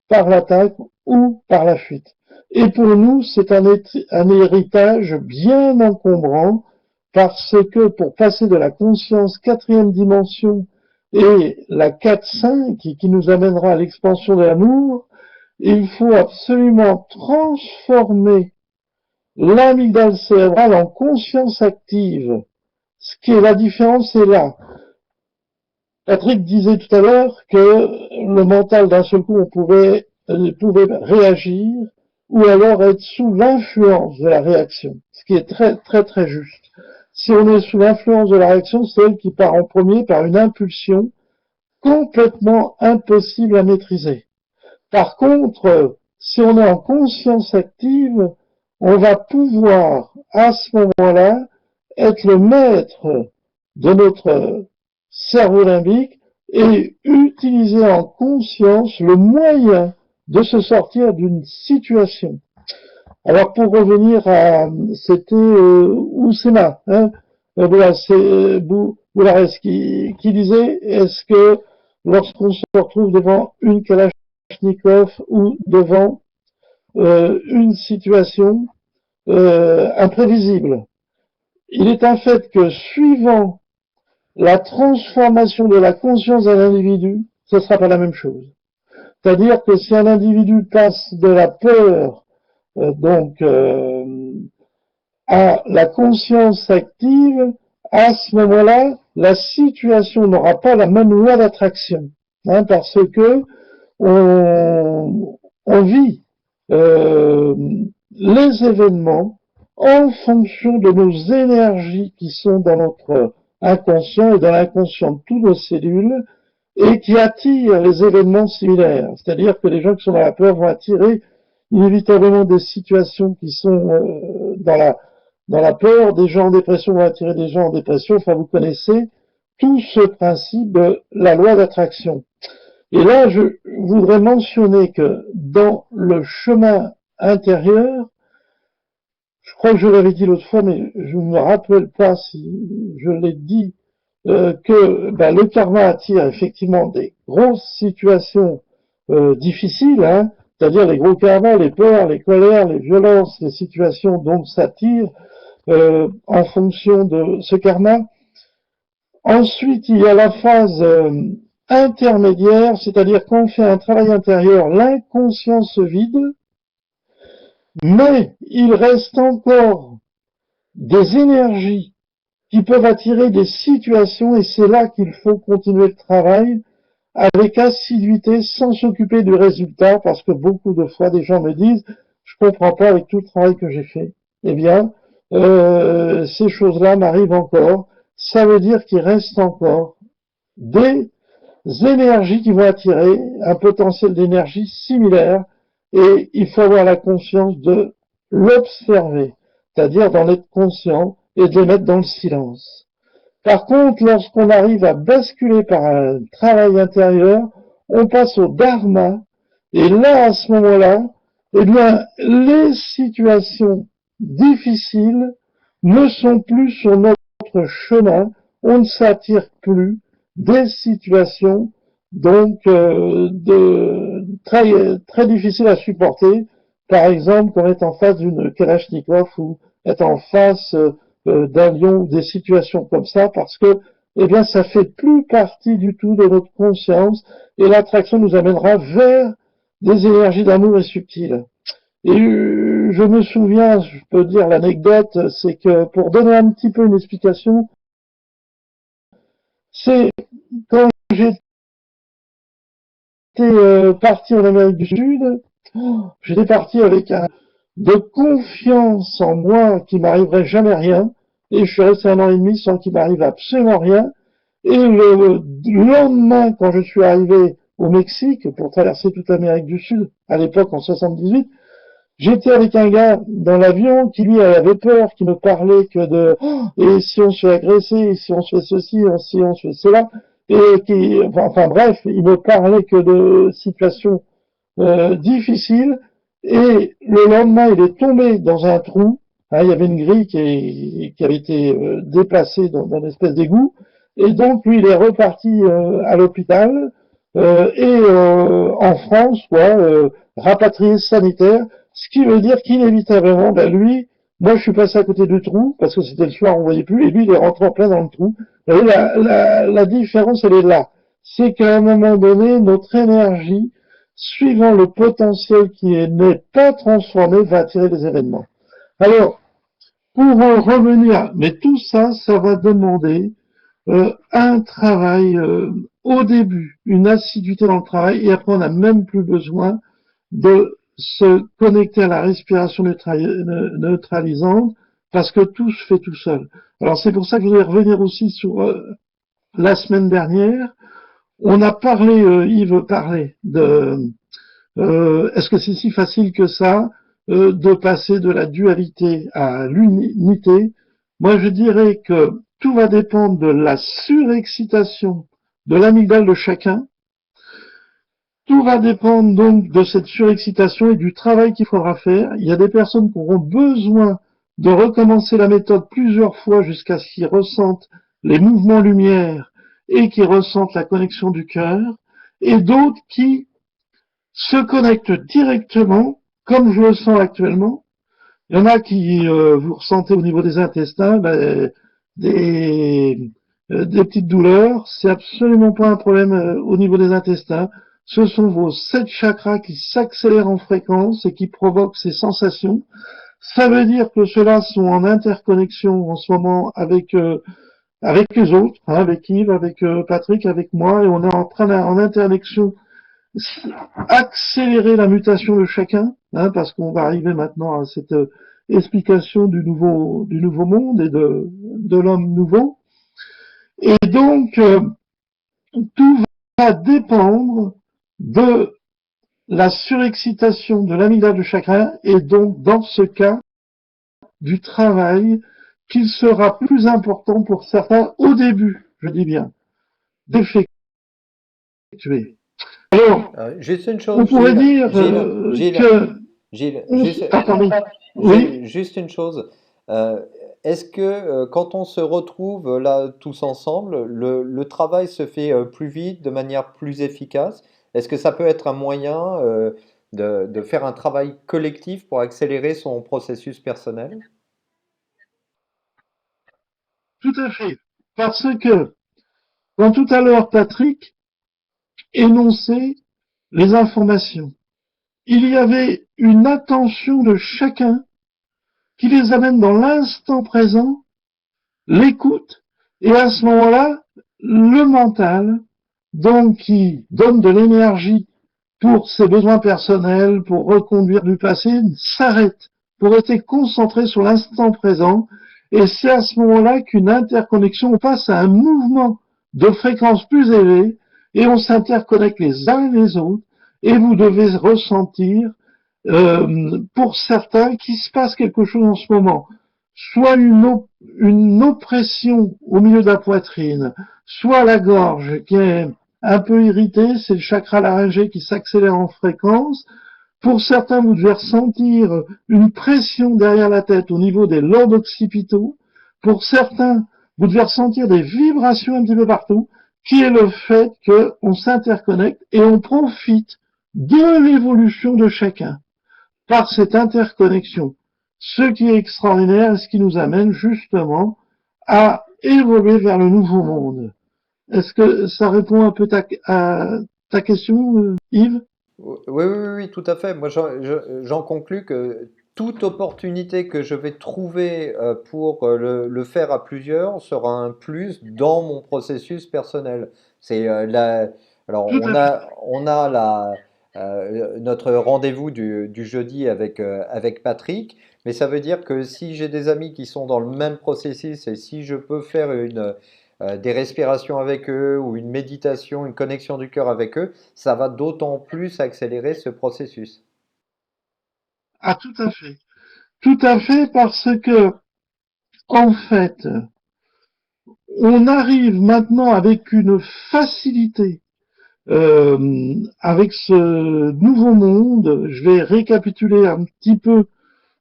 par l'attaque ou par la fuite. Et pour nous, c'est un héritage bien encombrant parce que pour passer de la conscience quatrième dimension et la 4-5 qui nous amènera à l'expansion de l'amour, il faut absolument transformer l'amygdale cérébrale en conscience active. Ce qui est la différence, c'est là. Patrick disait tout à l'heure que le mental, d'un seul coup, on pouvait réagir ou alors être sous l'influence de la réaction, ce qui est très juste. Si on est sous l'influence de la réaction, c'est elle qui part en premier par une impulsion complètement impossible à maîtriser. Par contre, si on est en conscience active, on va pouvoir, à ce moment-là, être le maître de notre cerveau limbique et utiliser en conscience le moyen de se sortir d'une situation. Alors pour revenir à, c'était Oussema, hein, voilà, c'est Boulares qui disait, est-ce que lorsqu'on se retrouve devant une Kalachnikov ou devant une situation imprévisible, il est un fait que suivant la transformation de la conscience d'un individu, ce ne sera pas la même chose. C'est-à-dire que si un individu passe de la peur à la conscience active, à ce moment-là, la situation n'aura pas la même loi d'attraction, hein, parce que on vit les événements en fonction de nos énergies qui sont dans notre inconscient et dans l'inconscient de toutes nos cellules et qui attirent les événements similaires. C'est-à-dire que les gens qui sont dans la peur vont attirer inévitablement des situations qui sont dans la peur, des gens en dépression vont attirer des gens en dépression. Enfin, vous connaissez tout ce principe de la loi d'attraction. Et là, je voudrais mentionner que dans le chemin intérieur, je crois que je l'avais dit l'autre fois, mais je ne me rappelle pas si je l'ai dit, que le karma attire effectivement des grosses situations difficiles, hein, c'est-à-dire les gros karmas, les peurs, les colères, les violences, les situations dont s'attire en fonction de ce karma. Ensuite, il y a la phase intermédiaire, c'est-à-dire quand on fait un travail intérieur, l'inconscient se vide, mais il reste encore des énergies qui peuvent attirer des situations et c'est là qu'il faut continuer le travail avec assiduité sans s'occuper du résultat parce que beaucoup de fois des gens me disent je comprends pas avec tout le travail que j'ai fait. Eh bien, ces choses-là m'arrivent encore. Ça veut dire qu'il reste encore des énergies qui vont attirer un potentiel d'énergie similaire et il faut avoir la conscience de l'observer, c'est-à-dire d'en être conscient et de les mettre dans le silence. Par contre, lorsqu'on arrive à basculer par un travail intérieur, on passe au dharma et là, à ce moment-là, eh bien, les situations difficiles ne sont plus sur notre chemin, on ne s'attire plus des situations donc très difficiles à supporter. Par exemple, qu'on est en face d'une Kalachnikov ou être en face d'un lion ou des situations comme ça, parce que eh bien, ça fait plus partie du tout de notre conscience et l'attraction nous amènera vers des énergies d'amour et subtiles. Et je me souviens, je peux dire l'anecdote, c'est que pour donner un petit peu une explication, c'est quand j'étais parti en Amérique du Sud, j'étais parti avec de confiance en moi qu'il m'arriverait jamais rien, et je suis resté 1 an et demi sans qu'il m'arrive absolument rien. Et le lendemain, quand je suis arrivé au Mexique pour traverser toute l'Amérique du Sud, à l'époque en 78, j'étais avec un gars dans l'avion qui lui avait peur, qui me parlait que de et si on se fait agresser, et si on se fait ceci, et si on se fait cela, et qui enfin bref, il me parlait que de situations difficiles. Et le lendemain, il est tombé dans un trou. Hein, il y avait une grille qui avait été déplacée dans une espèce d'égout. Et donc, lui, il est reparti à l'hôpital en France, rapatrié sanitaire. Ce qui veut dire qu'inévitablement, lui, moi, je suis passé à côté du trou parce que c'était le soir, on voyait plus, et lui, il est rentré en plein dans le trou. Et la différence, elle est là. C'est qu'à un moment donné, notre énergie suivant le potentiel qui n'est pas transformé, va attirer les événements. Alors, pour en revenir, mais tout ça, ça va demander un travail au début, une assiduité dans le travail, et après on n'a même plus besoin de se connecter à la respiration neutralisante, parce que tout se fait tout seul. Alors c'est pour ça que je voulais revenir aussi sur la semaine dernière. On a parlé, Yves parlait de est-ce que c'est si facile que ça de passer de la dualité à l'unité? Moi, je dirais que tout va dépendre de la surexcitation de l'amygdale de chacun. Tout va dépendre donc de cette surexcitation et du travail qu'il faudra faire. Il y a des personnes qui auront besoin de recommencer la méthode plusieurs fois jusqu'à ce qu'ils ressentent les mouvements lumière et qu'ils ressentent la connexion du cœur, et d'autres qui se connectent directement, comme je le sens actuellement. Il y en a qui, vous ressentez au niveau des intestins, des petites douleurs. C'est absolument pas un problème au niveau des intestins. Ce sont vos 7 chakras qui s'accélèrent en fréquence et qui provoquent ces sensations. Ça veut dire que ceux-là sont en interconnexion en ce moment avec les autres, hein, avec Yves, avec Patrick, avec moi, et on est en train en interconnexion accélérer la mutation de chacun, hein, parce qu'on va arriver maintenant à cette explication du nouveau monde et de l'homme nouveau. Et donc, tout va dépendre de la surexcitation de l'amygdale de chacun et donc, dans ce cas, du travail qu'il sera plus important pour certains au début, je dis bien, d'effectuer. Alors, Juste une on chose, pourrait dire que... Gilles, Attendez, oui, juste une chose. Euh, Est-ce que quand on se retrouve là tous ensemble, le travail se fait plus vite, de manière plus efficace? Est-ce que ça peut être un moyen de faire un travail collectif pour accélérer son processus personnel? tout à fait. Parce que, quand tout à l'heure, Patrick énonçait les informations, il y avait une attention de chacun qui les amène dans l'instant présent, l'écoute, et à ce moment-là, le mental, donc qui donne de l'énergie pour ses besoins personnels, pour reconduire du passé, s'arrête pour rester concentré sur l'instant présent. Et c'est à ce moment-là qu'une interconnexion, on passe à un mouvement de fréquence plus élevée et on s'interconnecte les uns les autres et vous devez ressentir, pour certains, qu'il se passe quelque chose en ce moment. Soit une oppression au milieu de la poitrine, soit la gorge qui est un peu irrité, c'est le chakra laryngé qui s'accélère en fréquence. Pour certains, vous devez ressentir une pression derrière la tête au niveau des lobes occipitaux. Pour certains, vous devez ressentir des vibrations un petit peu partout, qui est le fait qu'on s'interconnecte et on profite de l'évolution de chacun par cette interconnexion. Ce qui est extraordinaire, ce qui nous amène justement à évoluer vers le nouveau monde. Est-ce que ça répond un peu à ta question, Yves? Oui, oui, oui, oui, tout à fait. Moi, j'en conclus que toute opportunité que je vais trouver pour le faire à plusieurs sera un plus dans mon processus personnel. C'est alors Tout à fait. on a notre rendez-vous du jeudi avec Patrick, mais ça veut dire que si j'ai des amis qui sont dans le même processus et si je peux faire des respirations avec eux ou une méditation, une connexion du cœur avec eux, ça va d'autant plus accélérer ce processus. Ah, tout à fait. Tout à fait parce que, en fait, on arrive maintenant avec une facilité, avec ce nouveau monde. Je vais récapituler un petit peu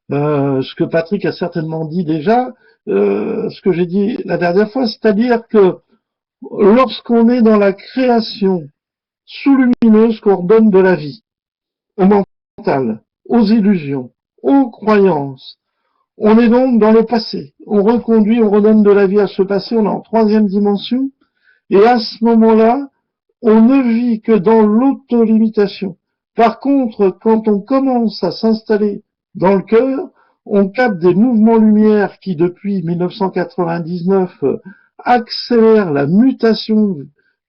ce que Patrick a certainement dit déjà, ce que j'ai dit la dernière fois, c'est-à-dire que lorsqu'on est dans la création sous-lumineuse qu'on redonne de la vie, au mental, aux illusions, aux croyances, on est donc dans le passé. On reconduit, on redonne de la vie à ce passé, on est en troisième dimension, et à ce moment-là, on ne vit que dans l'autolimitation. Par contre, quand on commence à s'installer dans le cœur, on capte des mouvements lumière qui, depuis 1999, accélèrent la mutation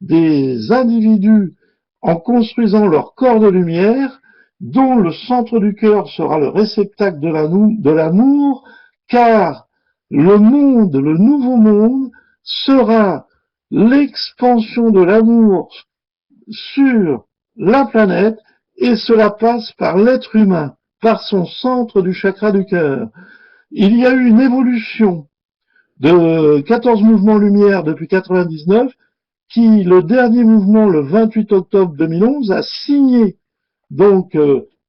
des individus en construisant leur corps de lumière, dont le centre du cœur sera le réceptacle de l'amour, car le monde, le nouveau monde, sera l'expansion de l'amour sur la planète, et cela passe par l'être humain, par son centre du chakra du cœur. Il y a eu une évolution de 14 mouvements lumière depuis 99, qui, le dernier mouvement, le 28 octobre 2011, a signé donc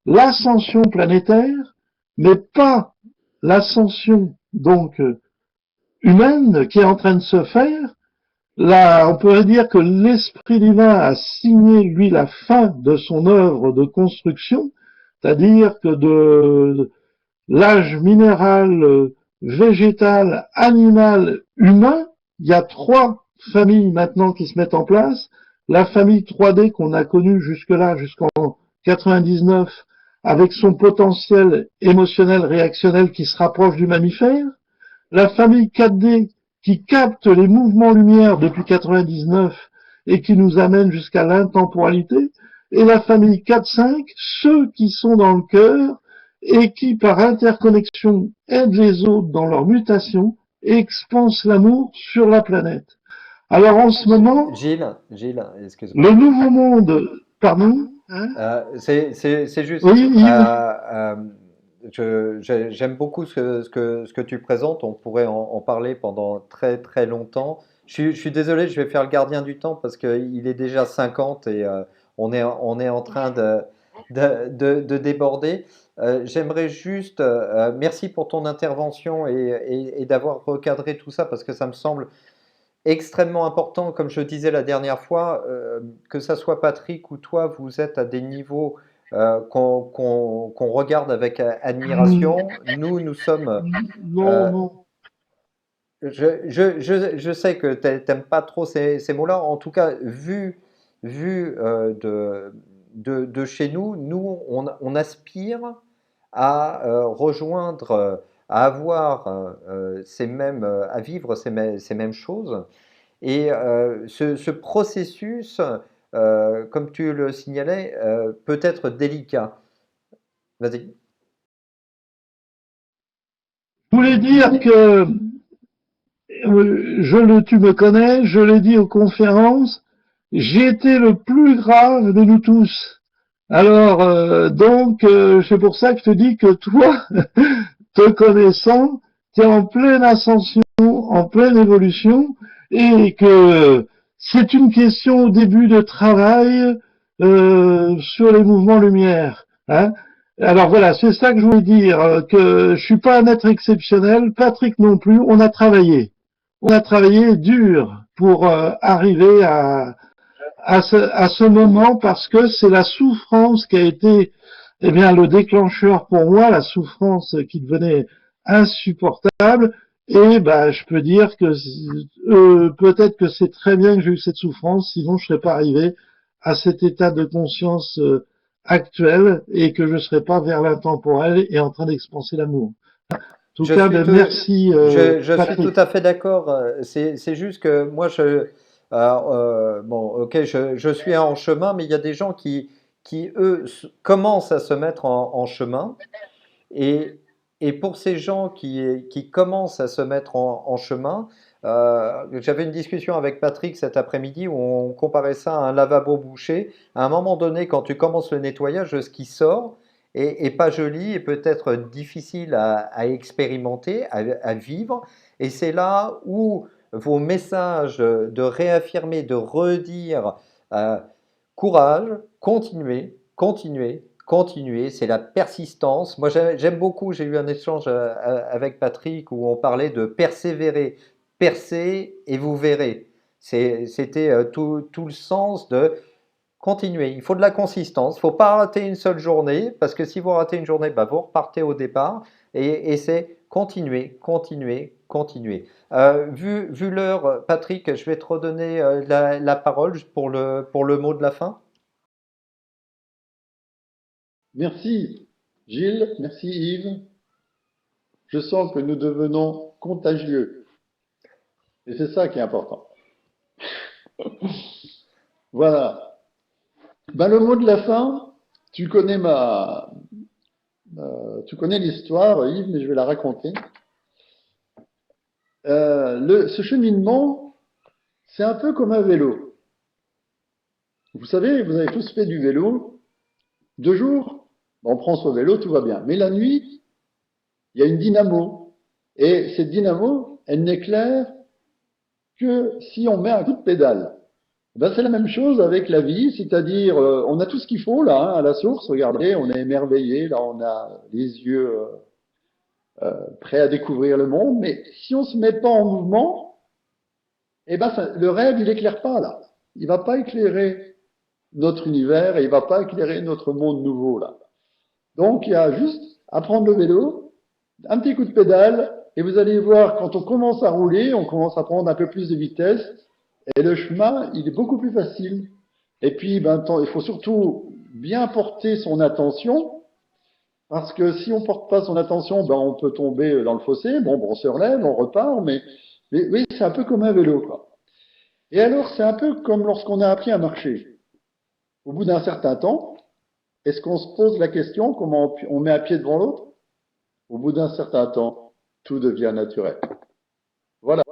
l'ascension planétaire, mais pas l'ascension donc humaine qui est en train de se faire. Là, on pourrait dire que l'Esprit divin a signé, lui, la fin de son œuvre de construction, c'est-à-dire que de l'âge minéral, végétal, animal, humain, il y a trois familles maintenant qui se mettent en place. La famille 3D qu'on a connue jusque-là, jusqu'en 99, avec son potentiel émotionnel réactionnel qui se rapproche du mammifère. La famille 4D qui capte les mouvements lumière depuis 99 et qui nous amène jusqu'à l'intemporalité, et la famille 4-5, ceux qui sont dans le cœur et qui, par interconnexion, aident les autres dans leur mutation et expansent l'amour sur la planète. Alors en ce moment, Gilles, excuse-moi. le nouveau monde, pardon, hein, C'est juste, oui, Yves, j'aime beaucoup ce que tu présentes. On pourrait en parler pendant très très longtemps. Je suis désolé, je vais faire le gardien du temps parce qu'il est déjà 50 et on est en train de déborder. J'aimerais juste, merci pour ton intervention et d'avoir recadré tout ça parce que ça me semble extrêmement important, comme je disais la dernière fois, que ça soit Patrick ou toi, vous êtes à des niveaux qu'on regarde avec admiration. Nous sommes. non, euh, non. je sais que t'aimes pas trop ces mots-là. En tout cas, vu de chez nous, on aspire à rejoindre, à avoir à vivre ces mêmes choses. Et ce processus, comme tu le signalais, peut être délicat. Vas-y. Je voulais dire que tu me connais, je l'ai dit aux conférences, j'ai été le plus grave de nous tous. Alors, c'est pour ça que je te dis que toi, te connaissant, tu es en pleine ascension, en pleine évolution, et que c'est une question au début de travail sur les mouvements lumière. Hein. Alors voilà, c'est ça que je voulais dire, que je suis pas un être exceptionnel, Patrick non plus, on a travaillé dur pour arriver à ce moment parce que c'est la souffrance qui a été eh bien, le déclencheur pour moi, la souffrance qui devenait insupportable. Et ben, je peux dire que peut-être que c'est très bien que j'ai eu cette souffrance, sinon je serais pas arrivé à cet état de conscience actuel et que je serais pas vers l'intemporel et en train d'expanser l'amour. En tout Je cas, suis ben, tout, merci je suis tout Patrick. à fait d'accord. C'est juste que moi, bon, ok, je suis en chemin, mais il y a des gens qui eux, commencent à se mettre en chemin. Et, et pour ces gens qui commencent à se mettre en chemin, j'avais une discussion avec Patrick cet après-midi où on comparait ça à un lavabo bouché. À un moment donné, quand tu commences le nettoyage, ce qui sort est pas joli et peut-être difficile à expérimenter, à vivre. Et c'est là où vos messages de réaffirmer, de redire euh, courage, continuez, continuez, continuez, c'est la persistance. Moi, j'aime beaucoup, j'ai eu un échange avec Patrick où on parlait de persévérer, percer et vous verrez. C'était tout le sens de continuer. Il faut de la consistance. Il ne faut pas rater une seule journée parce que si vous ratez une journée, bah, vous repartez au départ et c'est continuer, continuer, continuer. Vu l'heure, Patrick, je vais te redonner la parole pour le mot de la fin. Merci Gilles, merci Yves. Je sens que nous devenons contagieux. Et c'est ça qui est important. Voilà. Ben, le mot de la fin, tu connais tu connais l'histoire, Yves, mais je vais la raconter. Ce cheminement, c'est un peu comme un vélo. Vous savez, vous avez tous fait du vélo. 2 jours, on prend son vélo, tout va bien. Mais la nuit, il y a une dynamo. Et cette dynamo, elle n'éclaire que si on met un coup de pédale. Ben, c'est la même chose avec la vie, c'est-à-dire on a tout ce qu'il faut là, hein, à la source. Regardez, on est émerveillé, là on a les yeux prêts à découvrir le monde. Mais si on se met pas en mouvement, eh ben le rêve il éclaire pas là. Il va pas éclairer notre univers et il va pas éclairer notre monde nouveau là. Donc il y a juste à prendre le vélo, un petit coup de pédale et vous allez voir quand on commence à rouler, on commence à prendre un peu plus de vitesse. Et le chemin, il est beaucoup plus facile. Et puis, ben, il faut surtout bien porter son attention, parce que si on ne porte pas son attention, ben, on peut tomber dans le fossé. Bon, on se relève, on repart, mais oui, c'est un peu comme un vélo, quoi. Et alors, c'est un peu comme lorsqu'on a appris à marcher. Au bout d'un certain temps, est-ce qu'on se pose la question comment on met un pied devant l'autre? Au bout d'un certain temps, tout devient naturel. Voilà.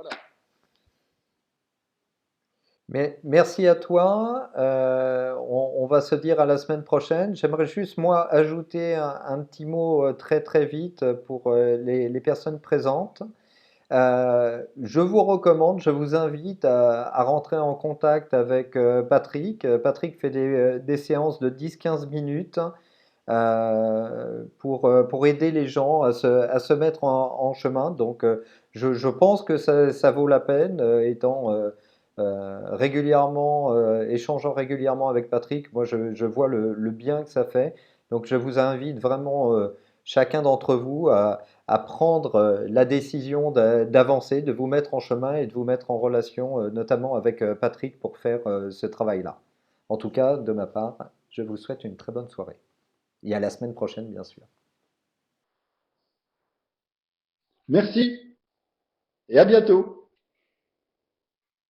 Mais merci à toi. On va se dire à la semaine prochaine. J'aimerais juste, moi, ajouter un petit mot très très vite pour les personnes présentes. Je vous recommande, je vous invite à rentrer en contact avec Patrick. Patrick fait des séances de 10-15 minutes pour aider les gens à se mettre en chemin. Donc, je pense que ça vaut la peine, étant régulièrement, échangeant régulièrement avec Patrick. Moi, je vois le bien que ça fait. Donc, je vous invite vraiment, chacun d'entre vous, à prendre la décision d'avancer, de vous mettre en chemin et de vous mettre en relation, notamment avec Patrick, pour faire ce travail-là. En tout cas, de ma part, je vous souhaite une très bonne soirée. Et à la semaine prochaine, bien sûr. Merci et à bientôt.